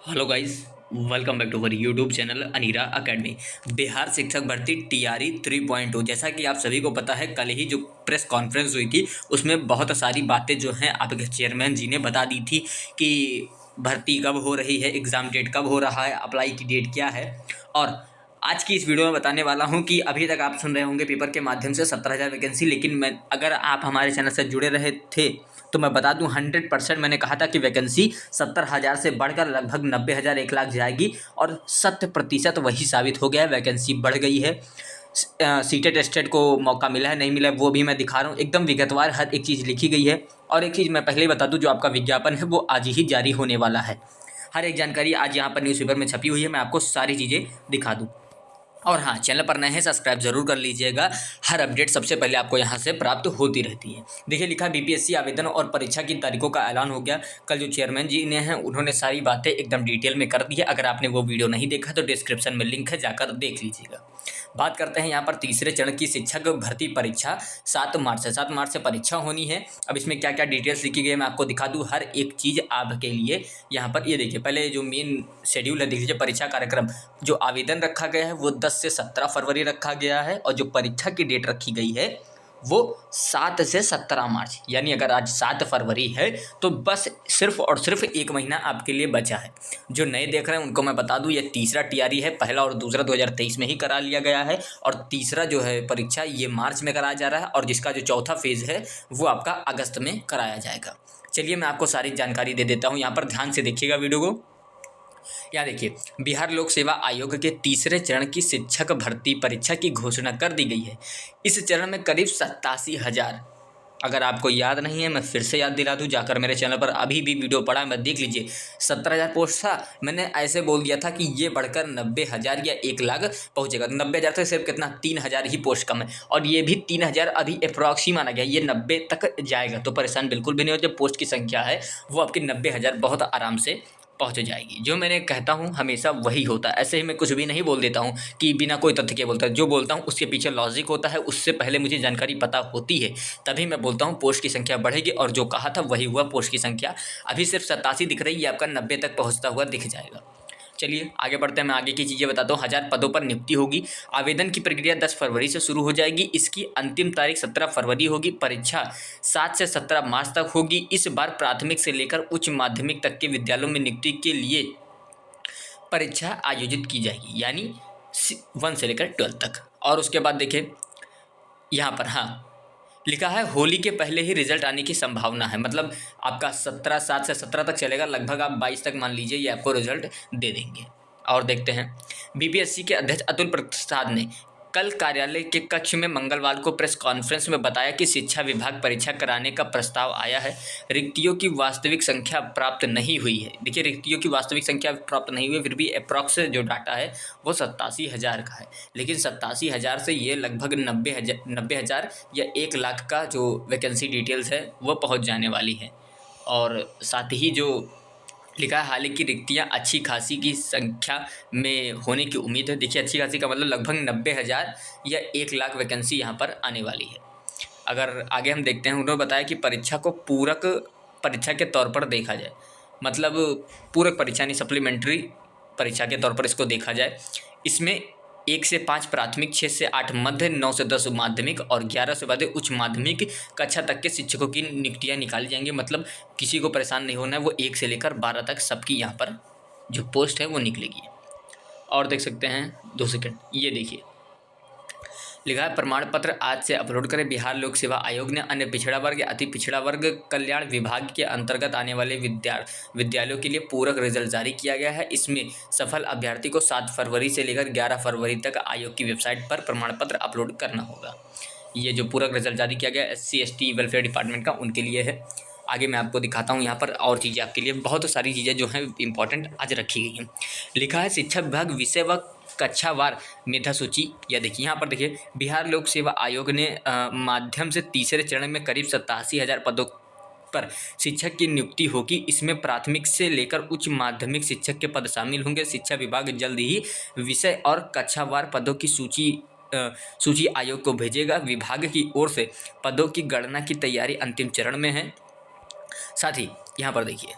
Hello guys, welcome back to our YouTube channel Aneera academy. Bihar शिक्षक भर्ती TRE 3.2 जैसा कि आप सभी को पता है, कल ही जो प्रेस कॉन्फ्रेंस हुई थी उसमें बहुत सारी बातें जो हैं आपके चेयरमैन जी ने बता दी थी कि भर्ती कब हो रही है, एग्ज़ाम डेट कब हो रहा है, अप्लाई की डेट क्या है। और आज की इस वीडियो में बताने वाला हूं कि अभी तक आप सुन रहे होंगे पेपर के माध्यम से 17,000 वैकेंसी, लेकिन मैं अगर आप हमारे चैनल से जुड़े रहे थे तो मैं बता दूं 100% मैंने कहा था कि वैकेंसी 70,000 से बढ़कर लगभग 90,000 1 लाख जाएगी और 100% वही साबित हो गया है। वैकेंसी बढ़ गई है। सीटेट टेस्टेड को मौका मिला है, नहीं मिला है वो भी मैं दिखा रहा हूँ, एकदम विगतवार हर एक चीज़ लिखी गई है। और एक चीज़ मैं पहले ही बता दूँ, जो आपका विज्ञापन है वो आज ही जारी होने वाला है। हर एक जानकारी आज यहाँ पर न्यूज़पेपर में छपी हुई है, मैं आपको सारी चीज़ें दिखा दूँ। और हाँ, चैनल पर नए हैं सब्सक्राइब जरूर कर लीजिएगा, हर अपडेट सबसे पहले आपको यहाँ से प्राप्त होती रहती है। देखिए, लिखा बीपीएससी आवेदन और परीक्षा की तारीखों का ऐलान हो गया। कल जो चेयरमैन जी ने हैं उन्होंने सारी बातें एकदम डिटेल में कर दी है। अगर आपने वो वीडियो नहीं देखा तो डिस्क्रिप्शन में लिंक है, जाकर देख लीजिएगा। बात करते हैं यहाँ पर तीसरे चरण की शिक्षक भर्ती परीक्षा 7 मार्च से परीक्षा होनी है। अब इसमें क्या क्या डिटेल्स लिखी गई है मैं आपको दिखा दूँ, हर एक चीज़ आपके लिए यहाँ पर। ये देखिए, पहले जो मेन शेड्यूल है देख लीजिए। परीक्षा कार्यक्रम जो आवेदन रखा गया है वो 10 से 17 फरवरी रखा गया है, और जो परीक्षा की डेट रखी गई है वो 7 से 17 मार्च, यानी अगर आज 7 फरवरी है तो बस सिर्फ और सिर्फ 1 महीना आपके लिए बचा है। जो नए देख रहे हैं उनको मैं बता दूं, ये तीसरा टीआरई है। पहला और दूसरा 2023 में ही करा लिया गया है, और तीसरा जो है परीक्षा ये मार्च में कराया जा रहा है, और जिसका जो चौथा फेज़ है वो आपका अगस्त में कराया जाएगा। चलिए मैं आपको सारी जानकारी दे देता हूँ, यहाँ पर ध्यान से देखिएगा वीडियो को। यहाँ देखिए, बिहार लोक सेवा आयोग के तीसरे चरण की शिक्षक भर्ती परीक्षा की घोषणा कर दी गई है। इस चरण में करीब 87,000, अगर आपको याद नहीं है मैं फिर से याद दिला दूं, जाकर मेरे चैनल पर अभी भी वीडियो पड़ा मैं देख लीजिए। 17,000 पोस्ट था, मैंने ऐसे बोल दिया था कि ये बढ़कर 90,000 या 1 लाख पहुंचेगा। 90,000 से सिर्फ कितना 3,000 ही पोस्ट कम है, और ये भी 3,000 अभी अप्रॉक्स ही माना गया, ये 90 तक जाएगा। तो परेशान बिल्कुल भी नहीं हो, जो पोस्ट की संख्या है वो आपकी 90,000 बहुत आराम से पहुँच जाएगी। जो मैंने कहता हूँ हमेशा वही होता है, ऐसे ही मैं कुछ भी नहीं बोल देता हूँ कि बिना कोई तथ्य के बोलता है। जो बोलता हूँ उसके पीछे लॉजिक होता है, उससे पहले मुझे जानकारी पता होती है तभी मैं बोलता हूँ पोस्ट की संख्या बढ़ेगी, और जो कहा था वही हुआ। पोस्ट की संख्या अभी सिर्फ 87 दिख रही है, आपका 90 तक पहुँचता हुआ दिख जाएगा। चलिए आगे बढ़ते हैं, मैं आगे की चीज़ें बताता हूँ। 1000 पदों पर नियुक्ति होगी। आवेदन की प्रक्रिया 10 फरवरी से शुरू हो जाएगी। इसकी अंतिम तारीख 17 फरवरी होगी। परीक्षा 7 से 17 मार्च तक होगी। इस बार प्राथमिक से लेकर उच्च माध्यमिक तक के विद्यालयों में नियुक्ति के लिए परीक्षा आयोजित की जाएगी, यानी 1 से लेकर 12 तक। और उसके बाद देखिए यहाँ पर, हाँ लिखा है होली के पहले ही रिजल्ट आने की संभावना है। मतलब आपका 7 से 17 तक चलेगा, लगभग आप 22 तक मान लीजिए ये आपको रिजल्ट दे देंगे। और देखते हैं, बीपीएससी के अध्यक्ष अतुल प्रसाद ने कल कार्यालय के कक्ष में मंगलवार को प्रेस कॉन्फ्रेंस में बताया कि शिक्षा विभाग परीक्षा कराने का प्रस्ताव आया है। रिक्तियों की वास्तविक संख्या प्राप्त नहीं हुई है। देखिए, रिक्तियों की वास्तविक संख्या प्राप्त नहीं हुई, फिर भी अप्रॉक्स जो डाटा है वो 87,000 का है। लेकिन 87,000 से ये लगभग 90,000 या 1 लाख का जो वैकेंसी डिटेल्स है वो पहुंच जाने वाली है। और साथ ही जो लिखा है, हालांकि रिक्तियाँ अच्छी खासी की संख्या में होने की उम्मीद है। देखिए, अच्छी खासी का मतलब लगभग 90,000 या 1 लाख वैकेंसी यहाँ पर आने वाली है। अगर आगे हम देखते हैं, उन्होंने बताया कि परीक्षा को पूरक परीक्षा के तौर पर देखा जाए, मतलब पूरक परीक्षा नहीं, सप्लीमेंट्री परीक्षा के तौर पर इसको देखा जाए। इसमें 1 से 5 प्राथमिक, 6 से 8 मध्य, 9 से 10 माध्यमिक और 11 से 12 उच्च माध्यमिक कक्षा तक के शिक्षकों की नियुक्तियाँ निकाली जाएंगी। मतलब किसी को परेशान नहीं होना है, वो 1 से लेकर 12 तक सबकी यहाँ पर जो पोस्ट है वो निकलेगी। और देख सकते हैं, 2 सेकंड, ये देखिए लिखा है प्रमाण पत्र आज से अपलोड करें। बिहार लोक सेवा आयोग ने अन्य पिछड़ा वर्ग या अति पिछड़ा वर्ग कल्याण विभाग के अंतर्गत आने वाले विद्यालयों के लिए पूरक रिजल्ट जारी किया गया है। इसमें सफल अभ्यर्थी को 7 फरवरी से लेकर 11 फरवरी तक आयोग की वेबसाइट पर प्रमाण पत्र अपलोड करना होगा। ये जो पूरक रिजल्ट जारी किया गया SC ST वेलफेयर डिपार्टमेंट का, उनके लिए है। आगे मैं आपको दिखाता हूँ यहाँ पर और चीज़ें आपके लिए, बहुत सारी चीज़ें जो हैं इंपॉर्टेंट आज रखी गई हैं। लिखा है शिक्षा विभाग विषय व कक्षावार मेधा सूची। या देखिए यहाँ पर, देखिए बिहार लोक सेवा आयोग ने माध्यम से तीसरे चरण में करीब 87,000 पदों पर शिक्षक की नियुक्ति होगी। इसमें प्राथमिक से लेकर उच्च माध्यमिक शिक्षक के पद शामिल होंगे। शिक्षा विभाग जल्द ही विषय और कक्षावार पदों की सूची आयोग को भेजेगा। विभाग की ओर से पदों की गणना की तैयारी अंतिम चरण में है। साथ ही यहाँ पर देखिए,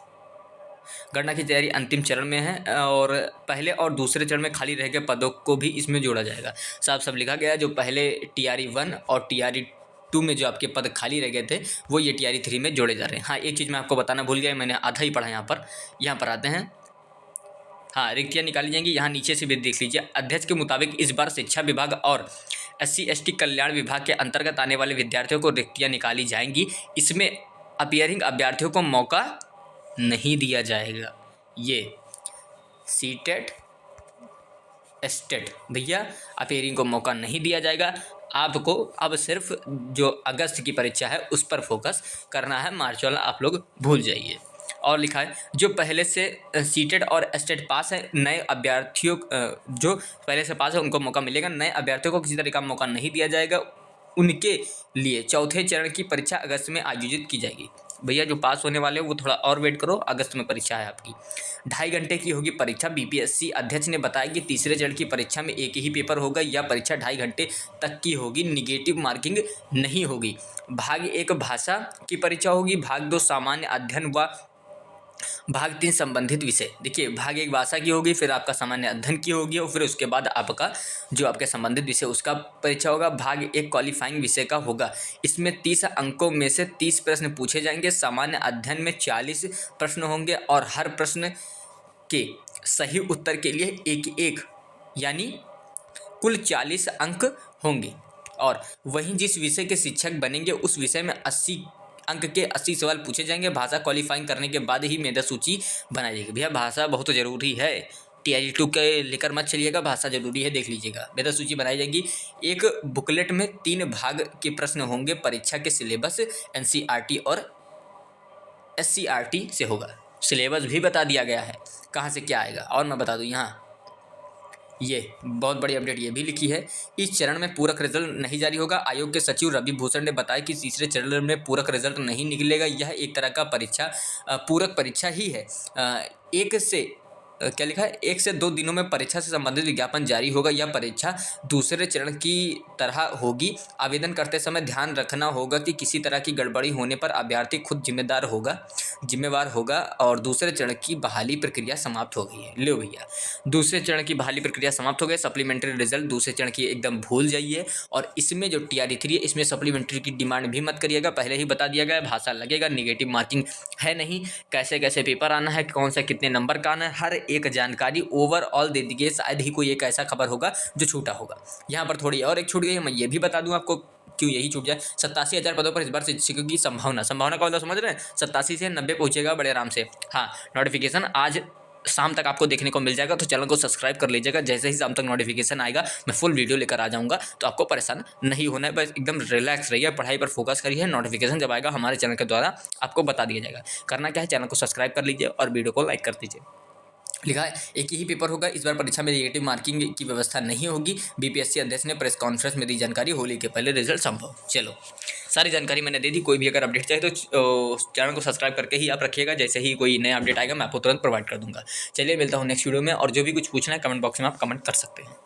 गणना की तैयारी अंतिम चरण में है और पहले और दूसरे चरण में खाली रह गए पदों को भी इसमें जोड़ा जाएगा। साफ सब लिखा गया है, जो पहले TRE 1 और TRE 2 में जो आपके पद खाली रह गए थे वो ये TRE 3 में जोड़े जा रहे हैं। हाँ, एक चीज़ मैं आपको बताना भूल गया, मैंने आधा ही पढ़ा यहाँ पर आते हैं। हाँ, रिक्तियाँ निकाली जाएंगी, यहाँ नीचे से भी देख लीजिए। अध्यक्ष के मुताबिक इस बार शिक्षा विभाग और SC/ST कल्याण विभाग के अंतर्गत आने वाले विद्यार्थियों को रिक्तियाँ निकाली जाएंगी। इसमें अपीयरिंग अभ्यर्थियों को मौका नहीं दिया जाएगा। ये सीटेट एस्टेट भैया अपीयरिंग को मौका नहीं दिया जाएगा। आपको अब सिर्फ जो अगस्त की परीक्षा है उस पर फोकस करना है, मार्च वाला आप लोग भूल जाइए। और लिखा है जो पहले से सीटेट और एस्टेट पास है, नए अभ्यर्थियों जो पहले से पास है उनको मौका मिलेगा। नए अभ्यर्थियों को किसी तरह का मौका नहीं दिया जाएगा। उनके लिए चौथे चरण की परीक्षा अगस्त में आयोजित की जाएगी। भैया जो पास होने वाले हो वो थोड़ा और वेट करो, अगस्त में परीक्षा है आपकी। 2.5 घंटे की होगी परीक्षा। BPSC अध्यक्ष ने बताया कि तीसरे चरण की परीक्षा में एक ही पेपर होगा। यह परीक्षा 2.5 घंटे तक की होगी, निगेटिव मार्किंग नहीं होगी। भाग 1 भाषा की परीक्षा होगी, भाग 2 सामान्य अध्ययन व भाग 3 संबंधित विषय। देखिए, भाग 1 भाषा की होगी, फिर आपका सामान्य अध्ययन की होगी और फिर उसके बाद आपका जो आपके संबंधित विषय उसका परीक्षा होगा। भाग 1 क्वालिफाइंग विषय का होगा। इसमें 30 अंकों में से 30 प्रश्न पूछे जाएंगे। सामान्य अध्ययन में 40 प्रश्न होंगे और हर प्रश्न के सही उत्तर के लिए एक यानी कुल 40 अंक होंगे। और वहीं जिस विषय के शिक्षक बनेंगे उस विषय में 80 अंक के 80 सवाल पूछे जाएंगे। भाषा क्वालिफाइंग करने के बाद ही मेधा सूची बनाई जाएगी। भैया भाषा बहुत ज़रूरी है, TRE 2 के लेकर मत चलिएगा, भाषा जरूरी है, देख लीजिएगा। मेधा सूची बनाई जाएगी। एक बुकलेट में 3 भाग के प्रश्न होंगे। परीक्षा के सिलेबस NCERT और SCERT से होगा। सिलेबस भी बता दिया गया है कहाँ से क्या आएगा। और मैं बता दूँ, यहाँ ये बहुत बड़ी अपडेट ये भी लिखी है, इस चरण में पूरक रिजल्ट नहीं जारी होगा। आयोग के सचिव रवि भूषण ने बताया कि तीसरे चरण में पूरक रिजल्ट नहीं निकलेगा। यह एक तरह का पूरक परीक्षा ही है। क्या लिखा है, 1 से 2 दिनों में परीक्षा से संबंधित विज्ञापन जारी होगा। यह परीक्षा दूसरे चरण की तरह होगी। आवेदन करते समय ध्यान रखना होगा कि किसी तरह की गड़बड़ी होने पर अभ्यर्थी खुद जिम्मेवार होगा और दूसरे चरण की बहाली प्रक्रिया समाप्त हो गई है। लो भैया, दूसरे चरण की बहाली प्रक्रिया समाप्त हो गई। सप्लीमेंट्री रिजल्ट दूसरे चरण की एकदम भूल जाइए। और इसमें जो TRE 3 है इसमें सप्लीमेंट्री की डिमांड भी मत करिएगा, पहले ही बता दिया गया है। भाषा लगेगा, निगेटिव मार्किंग है नहीं, कैसे कैसे पेपर आना है, कौन सा कितने नंबर का आना है, हर एक जानकारी ओवरऑल दे दी गई। शायद ही कोई एक ऐसा खबर होगा जो छूटा होगा। यहाँ पर थोड़ी और एक छूट गई है, मैं ये भी बता दूँ आपको क्यों यही छूट जाए। 87,000 पदों पर इस बार शिक्षकों की संभावना का मतलब समझ रहे हैं, 87 से 90 पहुंचेगा बड़े आराम से। हाँ, नोटिफिकेशन आज शाम तक आपको देखने को मिल जाएगा, तो चैनल को सब्सक्राइब कर लीजिएगा। जैसे ही शाम तक नोटिफिकेशन आएगा मैं फुल वीडियो लेकर आ जाऊंगा, तो आपको परेशान नहीं होना है। बस एकदम रिलैक्स रहिए, पढ़ाई पर फोकस करिए। नोटिफिकेशन जब आएगा हमारे चैनल के द्वारा आपको बता दिया जाएगा। करना क्या है, चैनल को सब्सक्राइब कर लीजिए और वीडियो को लाइक कर दीजिए। लिखा है एक ही पेपर होगा, इस बार परीक्षा में नेगेटिव मार्किंग की व्यवस्था नहीं होगी। BPSC अध्यक्ष ने प्रेस कॉन्फ्रेंस में दी जानकारी, होली के पहले रिजल्ट संभव। चलो, सारी जानकारी मैंने दे दी। कोई भी अगर अपडेट चाहिए तो चैनल को सब्सक्राइब करके ही आप रखिएगा। जैसे ही कोई नया अपडेट आएगा मैं आपको तुरंत प्रोवाइड कर दूंगा। चलिए, मिलता हूँ नेक्स्ट वीडियो में। और जो भी कुछ पूछना है कमेंट बॉक्स में आप कमेंट कर सकते हैं।